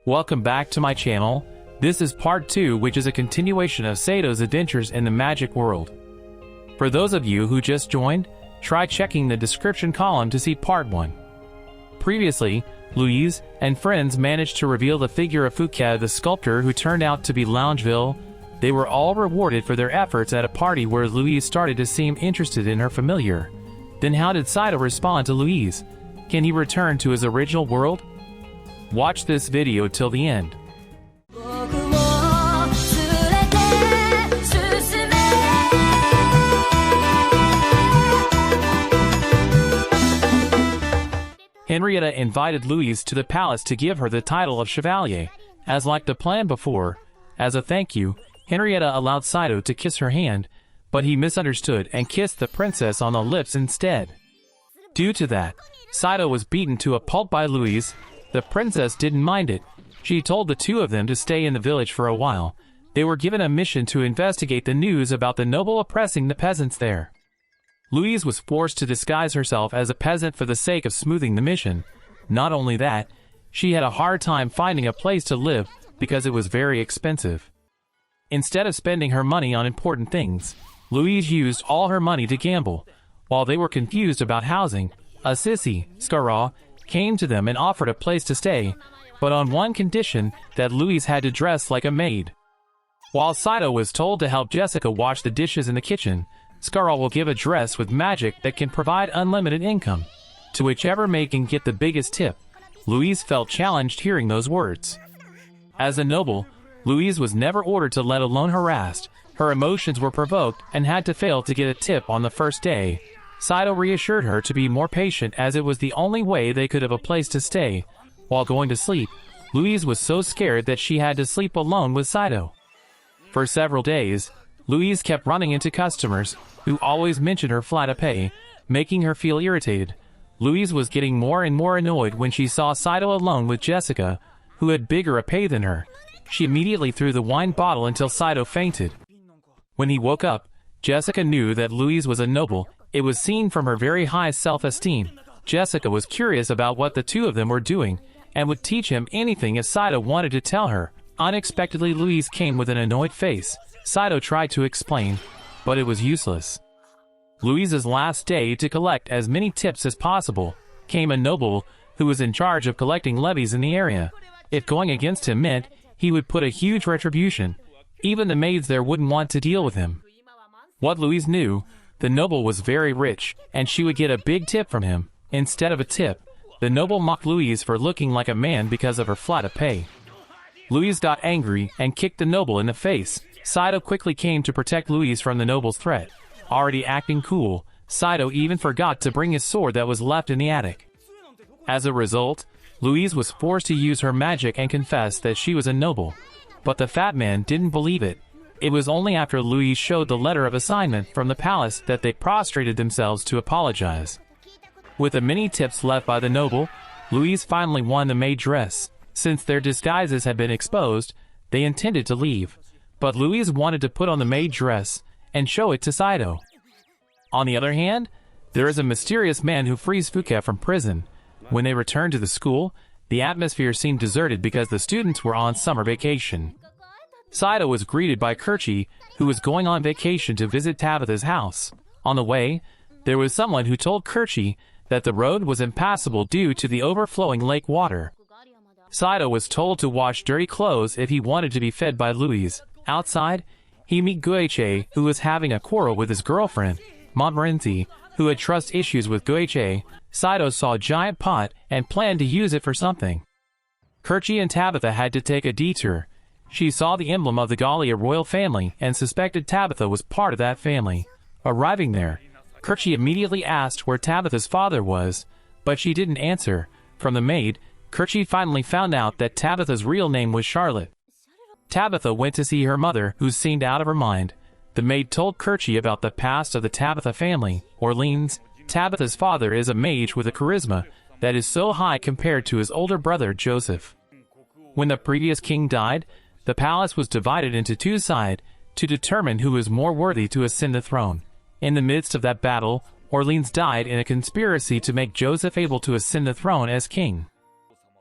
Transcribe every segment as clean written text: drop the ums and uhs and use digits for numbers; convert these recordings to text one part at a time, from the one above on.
Welcome back to my channel. This is part 2, which is a continuation of Saito's adventures in the magic world. For those of you who just joined, try checking the description column to see part 1. Previously, Louise and friends managed to reveal the figure of Fuka, the sculptor who turned out to be Loungeville. They were all rewarded for their efforts at a party where Louise started to seem interested in her familiar. Then how did Saito respond to Louise? Can he return to his original world? Watch this video till the end. Henrietta invited Louise to the palace to give her the title of Chevalier. As like the plan before, as a thank you, Henrietta allowed Saito to kiss her hand, but he misunderstood and kissed the princess on the lips instead. Due to that, Saito was beaten to a pulp by Louise. The princess didn't mind it. She told the two of them to stay in the village for a while. They were given a mission to investigate the news about the noble oppressing the peasants there. Louise was forced to disguise herself as a peasant for the sake of smoothing the mission. Not only that, she had a hard time finding a place to live because it was very expensive. Instead of spending her money on important things, Louise used all her money to gamble. While they were confused about housing, a sissy, Skara, came to them and offered a place to stay, but on one condition, that Louise had to dress like a maid. While Saito was told to help Jessica wash the dishes in the kitchen, Skara will give a dress with magic that can provide unlimited income to whichever maid can get the biggest tip. Louise felt challenged hearing those words. As a noble, Louise was never ordered to let alone harassed. Her emotions were provoked and had to fail to get a tip on the first day. Saito reassured her to be more patient as it was the only way they could have a place to stay. While going to sleep, Louise was so scared that she had to sleep alone with Saito. For several days, Louise kept running into customers who always mentioned her flat pay, making her feel irritated. Louise was getting more and more annoyed when she saw Saito alone with Jessica, who had bigger a pay than her. She immediately threw the wine bottle until Saito fainted. When he woke up, Jessica knew that Louise was a noble. It was seen from her very high self-esteem. Jessica was curious about what the two of them were doing, and would teach him anything if Saito wanted to tell her. Unexpectedly, Louise came with an annoyed face. Saito tried to explain, but it was useless. Louise's last day to collect as many tips as possible came a noble who was in charge of collecting levies in the area. If going against him meant he would put a huge retribution, even the maids there wouldn't want to deal with him. What Louise knew, the noble was very rich, and she would get a big tip from him. Instead of a tip, the noble mocked Louise for looking like a man because of her flat pay. Louise got angry and kicked the noble in the face. Saito quickly came to protect Louise from the noble's threat. Already acting cool, Saito even forgot to bring his sword that was left in the attic. As a result, Louise was forced to use her magic and confess that she was a noble. But the fat man didn't believe it. It was only after Louise showed the letter of assignment from the palace that they prostrated themselves to apologize. With the many tips left by the noble, Louise finally won the maid dress. Since their disguises had been exposed, they intended to leave. But Louise wanted to put on the maid dress and show it to Saito. On the other hand, there is a mysterious man who frees Fuka from prison. When they returned to the school, the atmosphere seemed deserted because the students were on summer vacation. Saito was greeted by Kirchi, who was going on vacation to visit Tabitha's house. On the way, there was someone who told Kirchi that the road was impassable due to the overflowing lake water. Saito was told to wash dirty clothes if he wanted to be fed by Louise. Outside, he met Goichi, who was having a quarrel with his girlfriend, Montmorency, who had trust issues with Goichi. Saito saw a giant pot and planned to use it for something. Kirchi and Tabitha had to take a detour. She saw the emblem of the Gallia royal family and suspected Tabitha was part of that family. Arriving there, Kirchi immediately asked where Tabitha's father was, but she didn't answer. From the maid, Kirchi finally found out that Tabitha's real name was Charlotte. Tabitha went to see her mother, who seemed out of her mind. The maid told Kirchi about the past of the Tabitha family. Orleans, Tabitha's father, is a mage with a charisma that is so high compared to his older brother Joseph. When the previous king died, the palace was divided into two sides to determine who was more worthy to ascend the throne. In the midst of that battle, Orleans died in a conspiracy to make Joseph able to ascend the throne as king.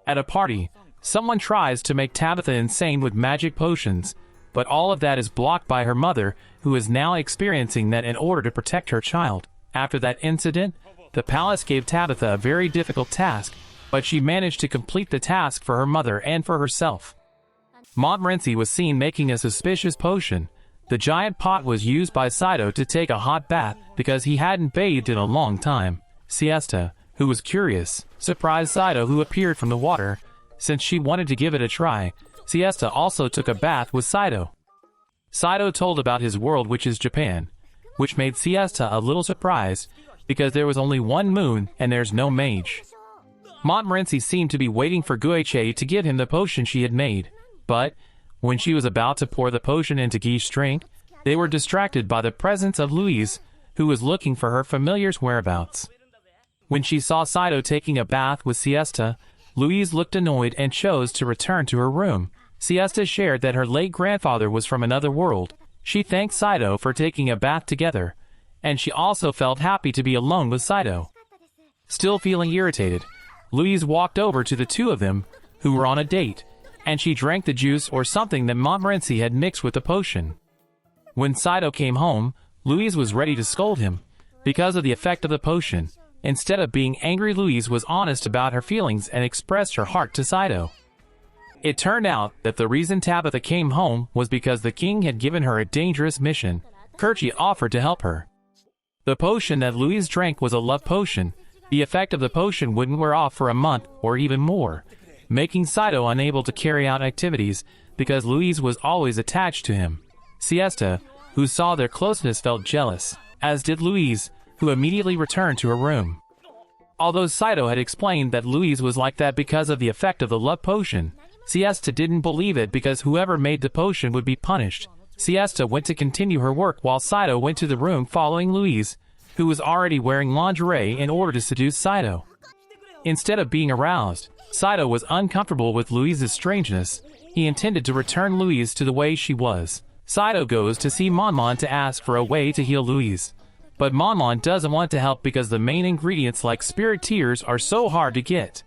At a party, Someone tries to make Tabitha insane with magic potions, but all of that is blocked by her mother, who is now experiencing that in order to protect her child. After that incident, the palace gave Tabitha a very difficult task, but she managed to complete the task for her mother and for herself. Montmorency was seen making a suspicious potion. The giant pot was used by Saito to take a hot bath because he hadn't bathed in a long time. Siesta, who was curious, surprised Saito, who appeared from the water. Since she wanted to give it a try, Siesta also took a bath with Saito. Saito told about his world, which is Japan, which made Siesta a little surprised because there was only one moon and there's no mage. Montmorency seemed to be waiting for Guiche to give him the potion she had made, but when she was about to pour the potion into Guiche's drink, they were distracted by the presence of Louise, who was looking for her familiar's whereabouts. When she saw Saito taking a bath with Siesta, Louise looked annoyed and chose to return to her room. Siesta shared that her late grandfather was from another world. She thanked Saito for taking a bath together, and she also felt happy to be alone with Saito. Still feeling irritated, Louise walked over to the two of them, who were on a date, and she drank the juice or something that Montmorency had mixed with the potion. When Saito came home, Louise was ready to scold him because of the effect of the potion. Instead of being angry, Louise was honest about her feelings and expressed her heart to Saito. It turned out that the reason Tabitha came home was because the king had given her a dangerous mission. Kirchi offered to help her. The potion that Louise drank was a love potion. The effect of the potion wouldn't wear off for a month or even more, making Saito unable to carry out activities because Louise was always attached to him. Siesta, who saw their closeness, felt jealous, as did Louise, who immediately returned to her room. Although Saito had explained that Louise was like that because of the effect of the love potion, Siesta didn't believe it because whoever made the potion would be punished. Siesta went to continue her work while Saito went to the room following Louise, who was already wearing lingerie in order to seduce Saito. Instead of being aroused, Saito was uncomfortable with Louise's strangeness. He intended to return Louise to the way she was. Saito goes to see Monmon to ask for a way to heal Louise. But Monmon doesn't want to help because the main ingredients like spirit tears are so hard to get.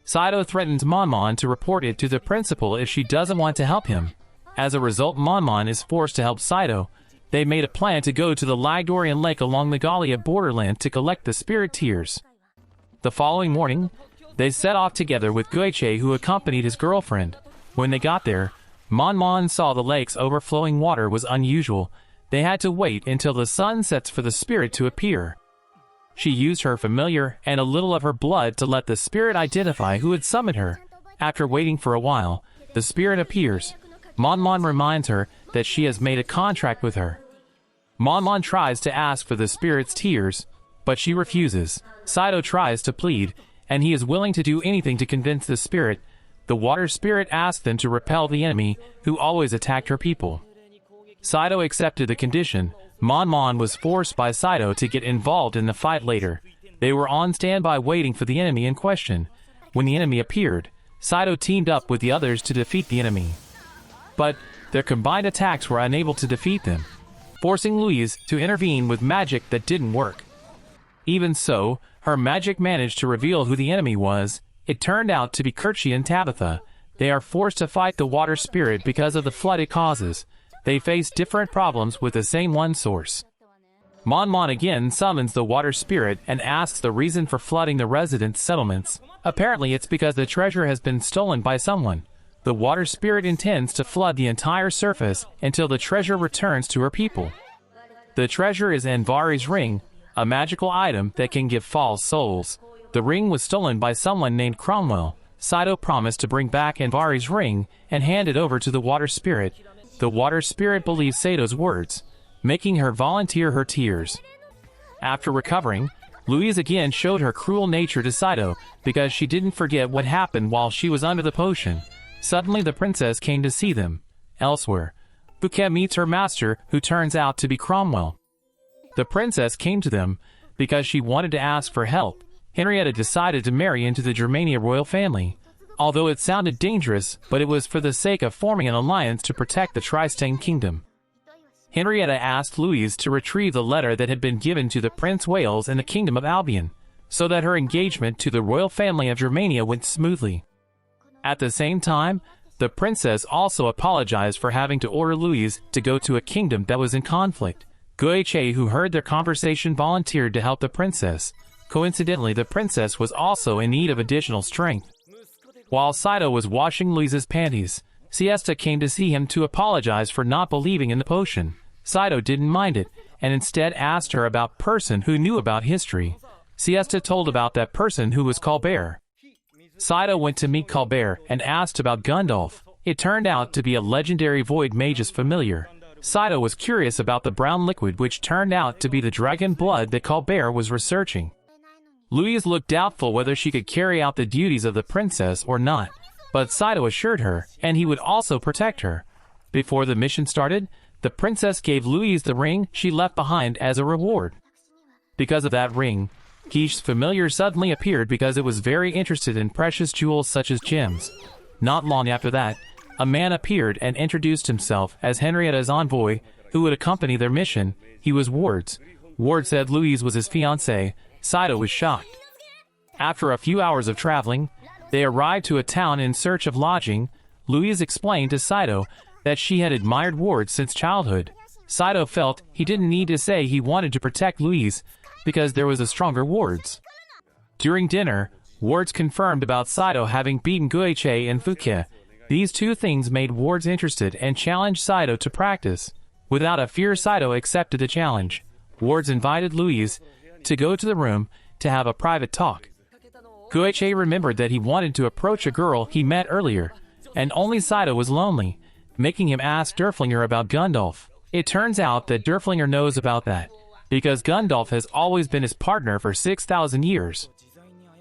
Saito threatens Monmon to report it to the principal if she doesn't want to help him. As a result, Monmon is forced to help Saito. They made a plan to go to the Lagdorian lake along the Gallia borderland to collect the spirit tears. The following morning, they set off together with Guiche, who accompanied his girlfriend. When they got there, Monmon saw the lake's overflowing water was unusual. They had to wait until the sun sets for the spirit to appear. She used her familiar and a little of her blood to let the spirit identify who had summoned her. After waiting for a while, the spirit appears. Monmon reminds her that she has made a contract with her. Monmon tries to ask for the spirit's tears, but she refuses. Saito tries to plead, and he is willing to do anything to convince the spirit. The water spirit asked them to repel the enemy, who always attacked her people. Saito accepted the condition. Monmon was forced by Saito to get involved in the fight later. They were on standby waiting for the enemy in question. When the enemy appeared, Saito teamed up with the others to defeat the enemy. But their combined attacks were unable to defeat them, forcing Louise to intervene with magic that didn't work. Even so, her magic managed to reveal who the enemy was. It turned out to be Kirchi and Tabitha. They are forced to fight the water spirit because of the flood it causes. They face different problems with the same one source. Monmon again summons the water spirit and asks the reason for flooding the residents' settlements. Apparently it's because the treasure has been stolen by someone. The water spirit intends to flood the entire surface until the treasure returns to her people. The treasure is Anvari's ring, a magical item that can give false souls. The ring was stolen by someone named Cromwell. Saito promised to bring back Anvari's ring and hand it over to the water spirit. The water spirit believes Sato's words, making her volunteer her tears. After recovering, Louise again showed her cruel nature to Saito because she didn't forget what happened while she was under the potion. Suddenly the princess came to see them. Elsewhere, Bouquet meets her master, who turns out to be Cromwell. The princess came to them because she wanted to ask for help. Henrietta decided to marry into the Germania royal family. Although it sounded dangerous, but it was for the sake of forming an alliance to protect the Tri-Stain Kingdom. Henrietta asked Louise to retrieve the letter that had been given to the Prince Wales in the Kingdom of Albion, so that her engagement to the royal family of Germania went smoothly. At the same time, the princess also apologized for having to order Louise to go to a kingdom that was in conflict. Goichi, who heard their conversation, volunteered to help the princess. Coincidentally, the princess was also in need of additional strength. While Saito was washing Louise's panties, Siesta came to see him to apologize for not believing in the potion. Saito didn't mind it, and instead asked her about a person who knew about history. Siesta told about that person who was Colbert. Saito went to meet Colbert and asked about Gundolf. It turned out to be a legendary void mage's familiar. Saito was curious about the brown liquid, which turned out to be the dragon blood that Colbert was researching. Louise looked doubtful whether she could carry out the duties of the princess or not, but Saito assured her, and he would also protect her. Before the mission started, the princess gave Louise the ring she left behind as a reward. Because of that ring, Guiche's familiar suddenly appeared because it was very interested in precious jewels such as gems. Not long after that, a man appeared and introduced himself as Henrietta's envoy, who would accompany their mission. He was Ward's. Ward said Louise was his fiancée. Saito was shocked. After a few hours of traveling, they arrived to a town in search of lodging. Louise explained to Saito that she had admired Ward since childhood. Saito felt he didn't need to say he wanted to protect Louise, because there was a stronger Ward's. During dinner, Ward's confirmed about Saito having beaten Goichi and Fuke. These two things made Ward's interested and challenged Saito to practice. Without a fear, Saito accepted the challenge. Ward's invited Louise to go to the room to have a private talk. Goichi remembered that he wanted to approach a girl he met earlier, and only Saito was lonely, making him ask Derflinger about Gundolf. It turns out that Derflinger knows about that, because Gundolf has always been his partner for 6,000 years.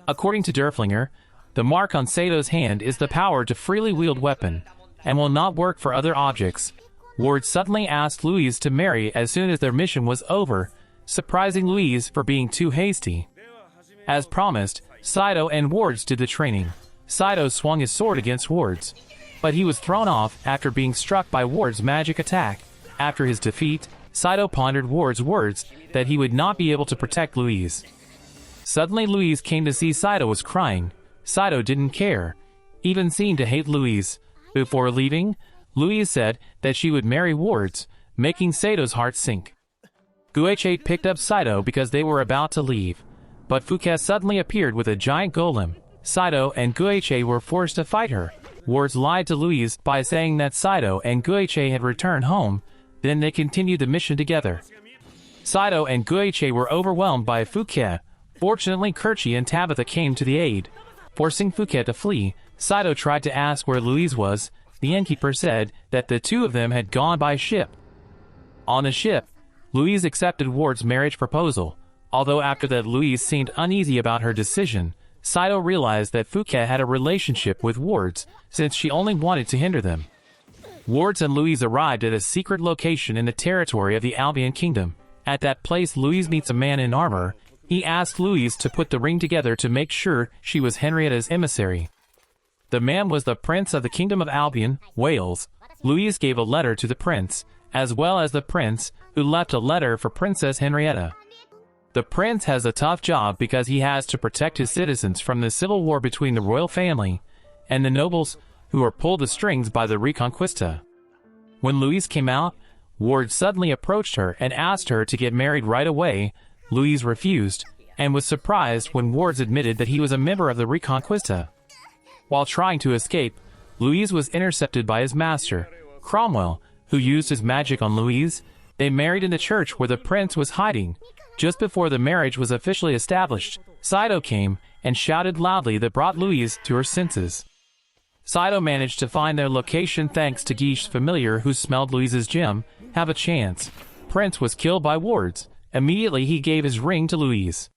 According to Derflinger, the mark on Sato's hand is the power to freely wield weapon, and will not work for other objects. Ward suddenly asked Louise to marry as soon as their mission was over, surprising Louise for being too hasty. As promised, Saito and Ward's did the training. Saito swung his sword against Ward's, but he was thrown off after being struck by Ward's magic attack. After his defeat, Saito pondered Ward's words that he would not be able to protect Louise. Suddenly Louise came to see Saito was crying. Saito didn't care, even seemed to hate Louise. Before leaving, Louise said that she would marry Ward's, making Sato's heart sink. Goichi picked up Saito because they were about to leave, but Fuke suddenly appeared with a giant golem. Saito and Goichi were forced to fight her. Ward's lied to Louise by saying that Saito and Goichi had returned home, then they continued the mission together. Saito and Goichi were overwhelmed by Fuke. Fortunately, Kirchi and Tabitha came to the aid. Forcing Fuke to flee, Saito tried to ask where Louise was. The innkeeper said that the two of them had gone by ship. On the ship, Louise accepted Ward's marriage proposal. Although after that Louise seemed uneasy about her decision, Saito realized that Fuke had a relationship with Ward's, since she only wanted to hinder them. Ward's and Louise arrived at a secret location in the territory of the Albion Kingdom. At that place, Louise meets a man in armor. He asked Louise to put the ring together to make sure she was Henrietta's emissary. The man was the prince of the Kingdom of Albion, Wales. Louise gave a letter to the prince, as well as the prince, who left a letter for Princess Henrietta. The prince has a tough job because he has to protect his citizens from the civil war between the royal family and the nobles, who are pulled the strings by the Reconquista. When Louise came out, Ward suddenly approached her and asked her to get married right away. Louise refused, and was surprised when Ward admitted that he was a member of the Reconquista. While trying to escape, Louise was intercepted by his master, Cromwell, who used his magic on Louise. They married in the church where the prince was hiding. Just before the marriage was officially established, Saito came and shouted loudly that brought Louise to her senses. Saito managed to find their location thanks to Guiche's familiar who smelled Louise's gem. Have a chance. Prince was killed by Ward's. Immediately he gave his ring to Louise.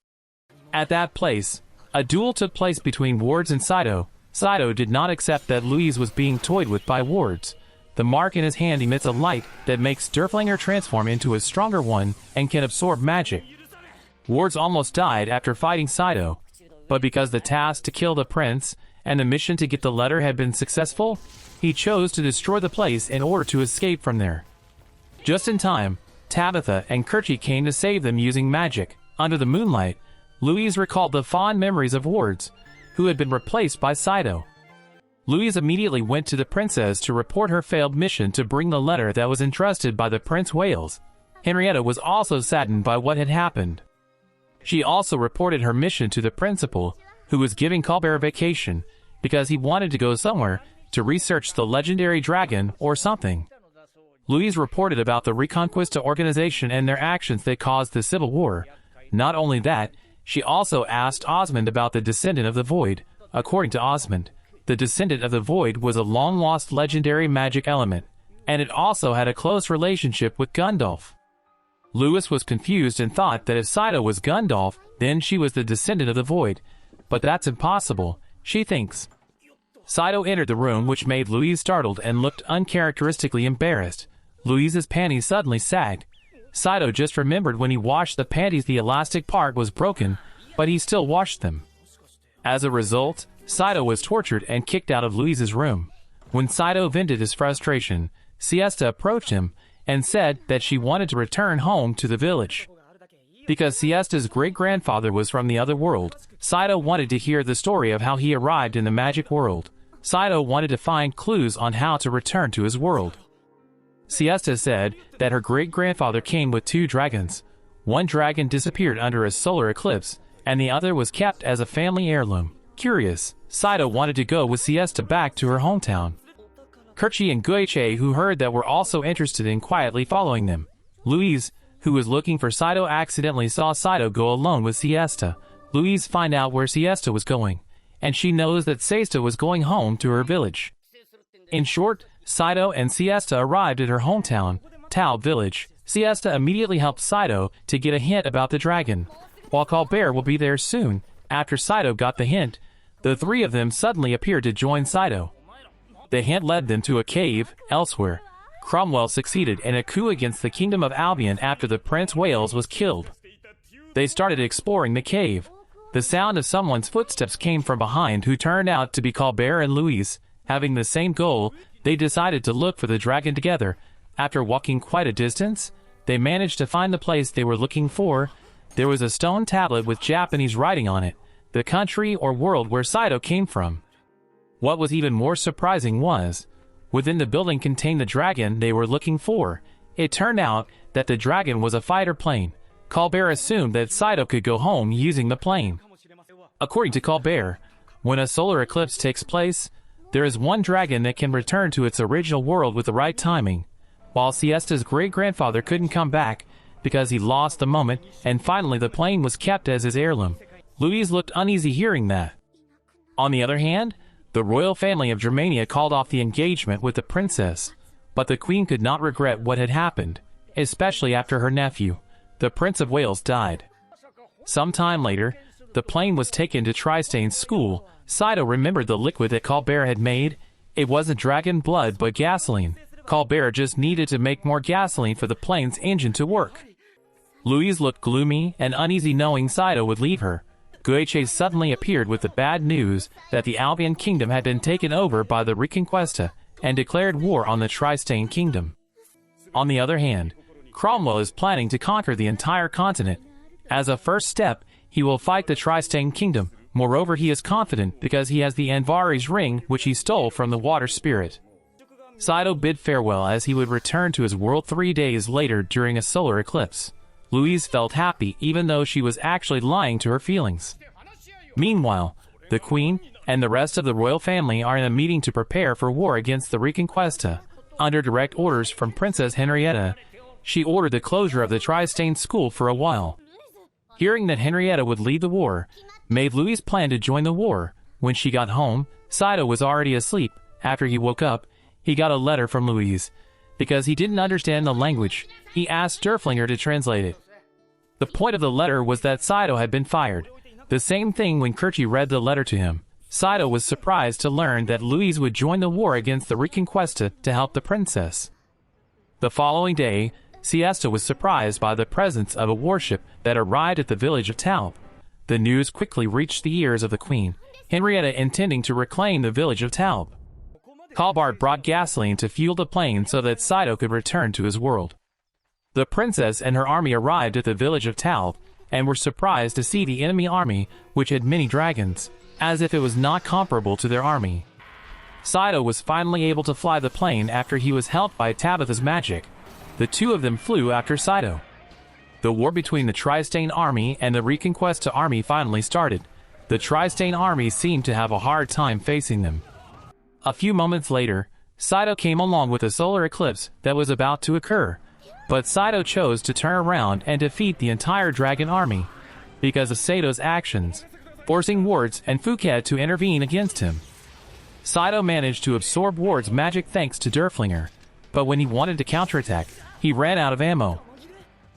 At that place, a duel took place between Ward's and Saito. Saito did not accept that Louise was being toyed with by Ward's. The mark in his hand emits a light that makes Derflinger transform into a stronger one and can absorb magic. Ward's almost died after fighting Saito, but because the task to kill the prince and the mission to get the letter had been successful, he chose to destroy the place in order to escape from there. Just in time, Tabitha and Kirchi came to save them using magic. Under the moonlight, Louise recalled the fond memories of Ward's, who had been replaced by Saito. Louise immediately went to the princess to report her failed mission to bring the letter that was entrusted by the Prince Wales. Henrietta was also saddened by what had happened. She also reported her mission to the principal, who was giving Colbert a vacation, because he wanted to go somewhere to research the legendary dragon or something. Louise reported about the Reconquista organization and their actions that caused the Civil War. Not only that, she also asked Osmond about the Descendant of the Void. According to Osmond, the Descendant of the Void was a long-lost legendary magic element, and it also had a close relationship with Gundolf. Louise was confused and thought that if Saito was Gundolf, then she was the Descendant of the Void. But that's impossible, she thinks. Saito entered the room, which made Louise startled and looked uncharacteristically embarrassed. Louise's panties suddenly sagged. Saito just remembered when he washed the panties the elastic part was broken, but he still washed them. As a result, Saito was tortured and kicked out of Louise's room. When Saito vented his frustration, Siesta approached him and said that she wanted to return home to the village. Because Siesta's great-grandfather was from the other world, Saito wanted to hear the story of how he arrived in the magic world. Saito wanted to find clues on how to return to his world. Siesta said that her great-grandfather came with 2 dragons. One dragon disappeared under a solar eclipse, and the other was kept as a family heirloom. Curious, Saito wanted to go with Siesta back to her hometown. Kirchi and Guiche, who heard that, were also interested in quietly following them. Louise, who was looking for Saito, accidentally saw Saito go alone with Siesta. Louise find out where Siesta was going, and she knows that Siesta was going home to her village. In short, Saito and Siesta arrived at her hometown, Tao Village. Siesta immediately helped Saito to get a hint about the dragon. While Colbert will be there soon, after Saito got the hint, the 3 of them suddenly appeared to join Saito. The hint led them to a cave elsewhere. Cromwell succeeded in a coup against the Kingdom of Albion after the Prince Wales was killed. They started exploring the cave. The sound of someone's footsteps came from behind, who turned out to be Colbert and Louise. Having the same goal, they decided to look for the dragon together. After walking quite a distance, they managed to find the place they were looking for. There was a stone tablet with Japanese writing on it, the country or world where Saito came from. What was even more surprising was, within the building contained the dragon they were looking for. It turned out that the dragon was a fighter plane. Colbert assumed that Saito could go home using the plane. According to Colbert, when a solar eclipse takes place, there is one dragon that can return to its original world with the right timing. While Siesta's great-grandfather couldn't come back because he lost the moment, and finally the plane was kept as his heirloom. Louise looked uneasy hearing that. On the other hand, the royal family of Germania called off the engagement with the princess, but the queen could not regret what had happened, especially after her nephew, the Prince of Wales, died. Some time later, the plane was taken to Tristane's school. Saito remembered the liquid that Colbert had made. It wasn't dragon blood but gasoline. Colbert just needed to make more gasoline for the plane's engine to work. Louise looked gloomy and uneasy knowing Saito would leave her. Guiche suddenly appeared with the bad news that the Albion kingdom had been taken over by the Reconquista and declared war on the Tristane kingdom. On the other hand, Cromwell is planning to conquer the entire continent. As a first step, he will fight the Tristane kingdom. Moreover, he is confident because he has the Anvares ring, which he stole from the water spirit. Saito bid farewell as he would return to his world 3 days later during a solar eclipse. Louise felt happy even though she was actually lying to her feelings. Meanwhile, the queen and the rest of the royal family are in a meeting to prepare for war against the Reconquista. Under direct orders from Princess Henrietta, she ordered the closure of the Tristane school for a while. Hearing that Henrietta would lead the war, made Louise plan to join the war. When she got home, Saito was already asleep. After he woke up, he got a letter from Louise. Because he didn't understand the language, he asked Derflinger to translate it. The point of the letter was that Saito had been fired. The same thing when Kirchi read the letter to him. Saito was surprised to learn that Louise would join the war against the Reconquista to help the princess. The following day, Siesta was surprised by the presence of a warship that arrived at the village of Taub. The news quickly reached the ears of the queen, Henrietta intending to reclaim the village of Taub. Colbert brought gasoline to fuel the plane so that Saito could return to his world. The princess and her army arrived at the village of Taub, and were surprised to see the enemy army, which had many dragons, as if it was not comparable to their army. Saito was finally able to fly the plane after he was helped by Tabitha's magic. The two of them flew after Saito. The war between the Tri-Stain Army and the Reconquista Army finally started. The Tri-Stain Army seemed to have a hard time facing them. A few moments later, Saito came along with a solar eclipse that was about to occur, but Saito chose to turn around and defeat the entire dragon army because of Sato's actions, forcing Ward's and Phuket to intervene against him. Saito managed to absorb Ward's magic thanks to Derflinger, but when he wanted to counterattack, he ran out of ammo.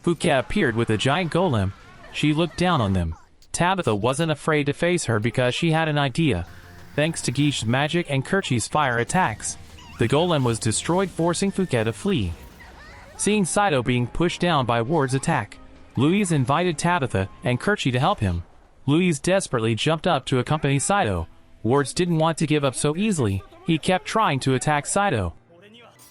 Phuket appeared with a giant golem. She looked down on them. Tabitha wasn't afraid to face her because she had an idea. Thanks to Geish's magic and Kerchi's fire attacks, the golem was destroyed, forcing Phuket to flee. Seeing Saito being pushed down by Ward's attack, Louise invited Tabitha and Kerchi to help him. Louise desperately jumped up to accompany Saito. Ward's didn't want to give up so easily. He kept trying to attack Saito.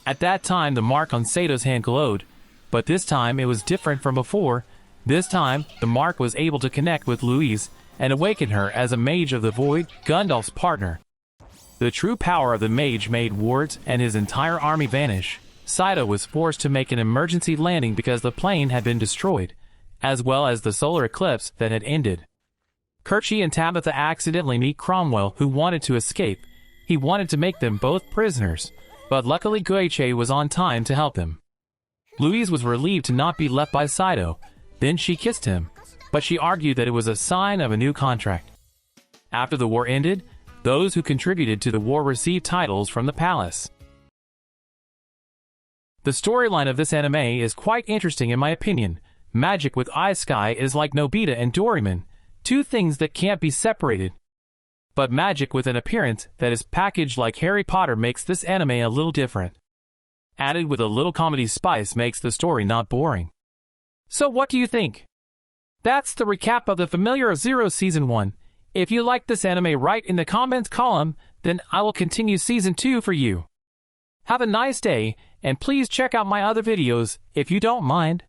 At that time, the mark on Sato's hand glowed, but this time it was different from before. This time, the mark was able to connect with Louise and awaken her as a mage of the void, Gundalf's partner. The true power of the mage made Ward's and his entire army vanish. Saito was forced to make an emergency landing because the plane had been destroyed, as well as the solar eclipse that had ended. Kerchi and Tabitha accidentally meet Cromwell, who wanted to escape. He wanted to make them both prisoners, but luckily Goiche was on time to help him. Louise was relieved to not be left by Saito. Then she kissed him, but she argued that it was a sign of a new contract. After the war ended, those who contributed to the war received titles from the palace. The storyline of this anime is quite interesting in my opinion. Magic with isekai is like Nobita and Doraemon, two things that can't be separated. But magic with an appearance that is packaged like Harry Potter makes this anime a little different. Added with a little comedy spice makes the story not boring. So what do you think? That's the recap of the Familiar Zero Season 1. If you like this anime, write in the comments column, then I will continue Season 2 for you. Have a nice day, and please check out my other videos if you don't mind.